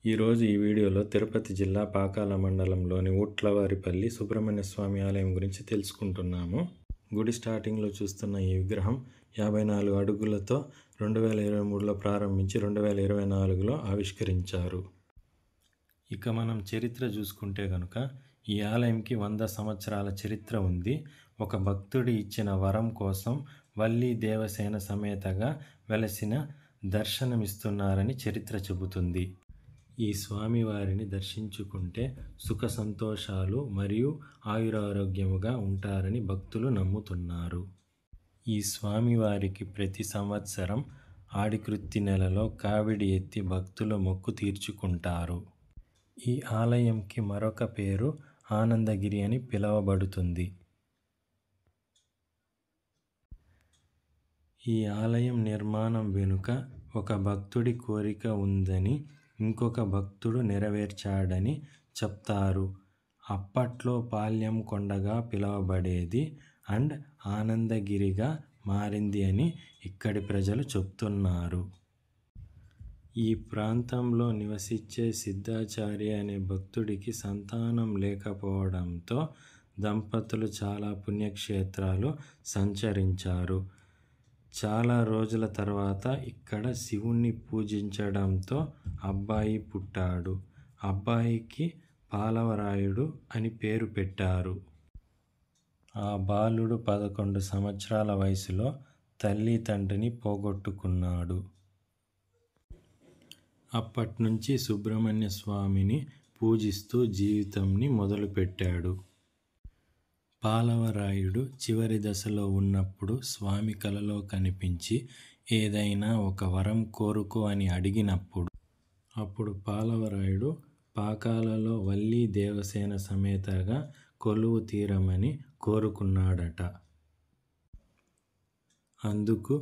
ఈరోజు ఈ వీడియోలో తిరుపతి జిల్లా పాకాల మండలంలోని ఊట్లవారిపల్లి సుబ్రహ్మణ్య స్వామి ఆలయం గురించి తెలుసుకుంటున్నాము. గుడి స్టార్టింగ్లో చూస్తున్న ఈ విగ్రహం 54 అడుగులతో 2023లో ప్రారంభించి 2024లో ఆవిష్కరించారు. ఇక మనం చరిత్ర చూసుకుంటే కనుక ఈ ఆలయంకి 100 సంవత్సరాల చరిత్ర ఉంది. ఒక భక్తుడి ఇచ్చిన వరం కోసం వల్లి దేవసేన సమేతగా వెలసిన దర్శనమిస్తున్నారని చరిత్ర చెబుతుంది. ఈ స్వామివారిని దర్శించుకుంటే సుఖ సంతోషాలు మరియు ఆయురారోగ్యముగా ఉంటారని భక్తులు నమ్ముతున్నారు. ఈ స్వామివారికి ప్రతి సంవత్సరం ఆడికృత్తి నెలలో కావిడి ఎత్తి భక్తులు మొక్కు తీర్చుకుంటారు. ఈ ఆలయంకి మరొక పేరు ఆనందగిరి అని పిలువబడుతుంది. ఈ ఆలయం నిర్మాణం వెనుక ఒక భక్తుడి కోరిక ఉందని ఇంకొక భక్తుడు నెరవేర్చాడని చెప్తారు. అప్పట్లో పాల్యం కొండగా పిలువబడేది అండ్ ఆనందగిరిగా మారింది అని ఇక్కడి ప్రజలు చెప్తున్నారు. ఈ ప్రాంతంలో నివసించే సిద్ధాచార్య అనే భక్తుడికి సంతానం లేకపోవడంతో దంపతులు చాలా పుణ్యక్షేత్రాలు సంచరించారు. చాలా రోజుల తర్వాత ఇక్కడ శివుణ్ణి పూజించడంతో అబ్బాయి పుట్టాడు. అబ్బాయికి పాలవరాయుడు అని పేరు పెట్టారు. ఆ బాలుడు 11 సంవత్సరాల వయసులో తల్లి తండ్రిని పోగొట్టుకున్నాడు. అప్పట్నుంచి సుబ్రహ్మణ్య స్వామిని పూజిస్తూ జీవితంని మొదలుపెట్టాడు. పాలవరాయుడు చివరి దశలో ఉన్నప్పుడు స్వామి కలలో కనిపించి ఏదైనా ఒక వరం కోరుకో అని అడిగినప్పుడు అప్పుడు పాలవరాయుడు పాకాలలో వల్లి దేవసేన సమేతగా కొలువు తీరమని కోరుకున్నాడట. అందుకు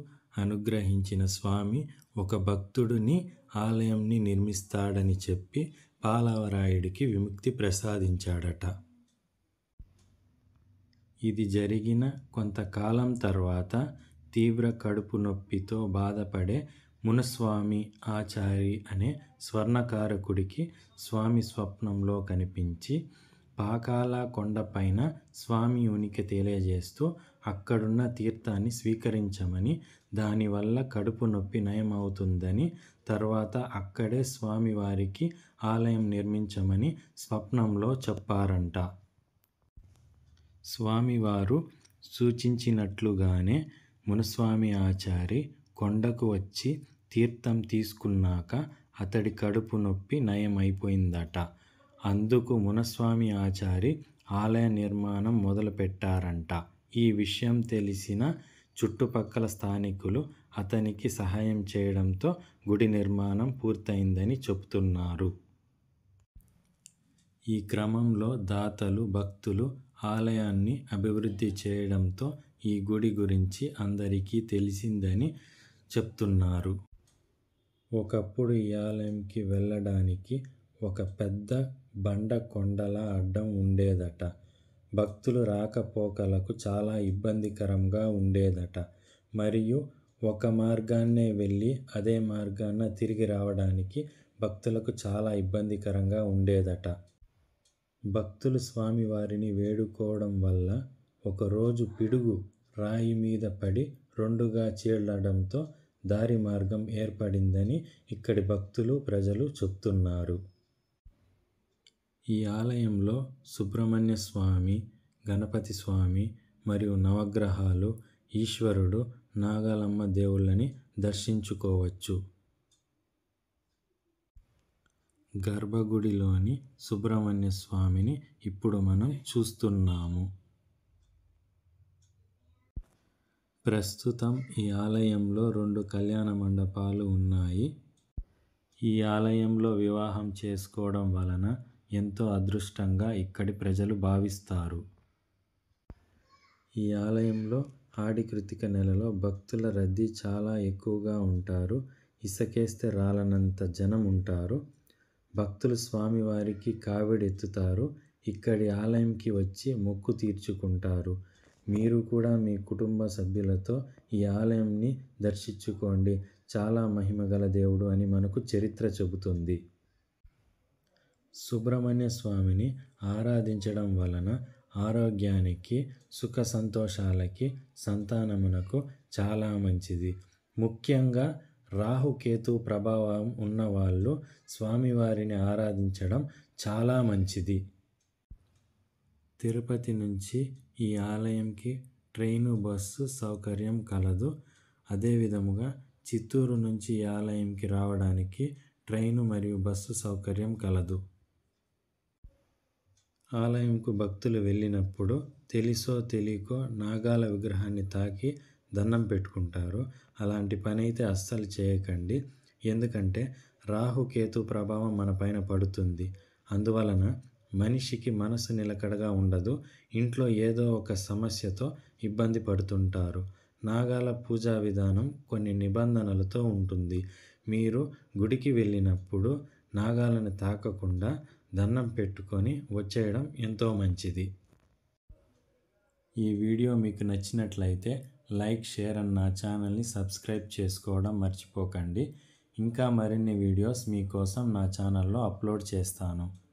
అనుగ్రహించిన స్వామి ఒక భక్తుడిని ఆలయంని నిర్మిస్తాడని చెప్పి పాలవరాయుడికి విముక్తి ప్రసాదించాడట. ఇది జరిగిన కొంతకాలం తర్వాత తీవ్ర కడుపు నొప్పితో బాధపడే మునస్వామి ఆచారి అనే స్వర్ణకారకుడికి స్వామి స్వప్నంలో కనిపించి పాకాల కొండపైన స్వామి ఉనికి తెలియజేస్తూ అక్కడున్న తీర్థాన్ని స్వీకరించమని, దానివల్ల కడుపు నొప్పి నయమవుతుందని, తర్వాత అక్కడే స్వామివారికి ఆలయం నిర్మించమని స్వప్నంలో చెప్పారంట. స్వామివారు సూచించినట్లుగానే మునస్వామి ఆచారి కొండకు వచ్చి తీర్థం తీసుకున్నాక అతడి కడుపు నొప్పి నయమైపోయిందట. అందుకు మునస్వామి ఆచారి ఆలయ నిర్మాణం మొదలుపెట్టారంట. ఈ విషయం తెలిసిన చుట్టుపక్కల స్థానికులు అతనికి సహాయం చేయడంతో గుడి నిర్మాణం పూర్తయిందని చెబుతున్నారు. ఈ క్రమంలో దాతలు, భక్తులు ఆలయాన్ని అభివృద్ధి చేయడంతో ఈ గుడి గురించి అందరికీ తెలిసిందని చెప్తున్నారు. ఒకప్పుడు ఈ ఆలయంకి వెళ్ళడానికి ఒక పెద్ద బండ కొండలా అడ్డం ఉండేదట. భక్తులు రాకపోకలకు చాలా ఇబ్బందికరంగా ఉండేదట. మరియు ఒక మార్గాన్నే వెళ్ళి అదే మార్గాన తిరిగి రావడానికి భక్తులకు చాలా ఇబ్బందికరంగా ఉండేదట. భక్తులు స్వామివారిని వేడుకోవడం వల్ల ఒకరోజు పిడుగు రాయి మీద పడి రెండుగా చీలడంతో దారి మార్గం ఏర్పడిందని ఇక్కడి భక్తులు, ప్రజలు చెప్తున్నారు. ఈ ఆలయంలో సుబ్రహ్మణ్య స్వామి, గణపతి స్వామి మరియు నవగ్రహాలు, ఈశ్వరుడు, నాగలమ్మ దేవుళ్ళని దర్శించుకోవచ్చు. గర్భగుడిలోని సుబ్రహ్మణ్య స్వామిని ఇప్పుడు మనం చూస్తున్నాము. ప్రస్తుతం ఈ ఆలయంలో 2 కళ్యాణ మండపాలు ఉన్నాయి. ఈ ఆలయంలో వివాహం చేసుకోవడం వలన ఎంతో అదృష్టంగా ఇక్కడి ప్రజలు భావిస్తారు. ఈ ఆలయంలో ఆడి కృతిక నెలలో భక్తుల రద్దీ చాలా ఎక్కువగా ఉంటారు. ఇసుకేస్తే రాలనంత జనం ఉంటారు. భక్తులు స్వామివారికి కావిడి ఎత్తుతారు. ఇక్కడి ఆలయంకి వచ్చి మొక్కు తీర్చుకుంటారు. మీరు కూడా మీ కుటుంబ సభ్యులతో ఈ ఆలయంని దర్శించుకోండి. చాలా మహిమగల దేవుడు అని మనకు చరిత్ర చెబుతుంది. సుబ్రహ్మణ్య స్వామిని ఆరాధించడం వలన ఆరోగ్యానికి, సుఖ సంతోషాలకి, సంతానమునకు చాలా మంచిది. ముఖ్యంగా రాహుకేతు ప్రభావం ఉన్నవాళ్ళు స్వామివారిని ఆరాధించడం చాలా మంచిది. తిరుపతి నుంచి ఈ ఆలయంకి ట్రైను, బస్సు సౌకర్యం కలదు. అదేవిధముగా చిత్తూరు నుంచి ఈ ఆలయంకి రావడానికి ట్రైను మరియు బస్సు సౌకర్యం కలదు. ఆలయంకు భక్తులు వెళ్ళినప్పుడు తెలిసో తెలియకో నాగాల విగ్రహాన్ని తాకి దండం పెట్టుకుంటారు. అలాంటి పని అయితే అస్సలు చేయకండి. ఎందుకంటే రాహుకేతు ప్రభావం మన పైన పడుతుంది. అందువలన మనిషికి మనసు నిలకడగా ఉండదు. ఇంట్లో ఏదో ఒక సమస్యతో ఇబ్బంది పడుతుంటారు. నాగాల పూజా విధానం కొన్ని నిబంధనలతో ఉంటుంది. మీరు గుడికి వెళ్ళినప్పుడు నాగాలను తాకకుండా దండం పెట్టుకొని వచ్చేయడం ఎంతో మంచిది. ఈ వీడియో మీకు నచ్చినట్లయితే లైక్, షేర్ అండ్ నా ఛానల్ని సబ్స్క్రైబ్ చేసుకోవడం మర్చిపోకండి. ఇంకా మరిన్ని వీడియోస్ మీకోసం నా ఛానల్లో అప్లోడ్ చేస్తాను.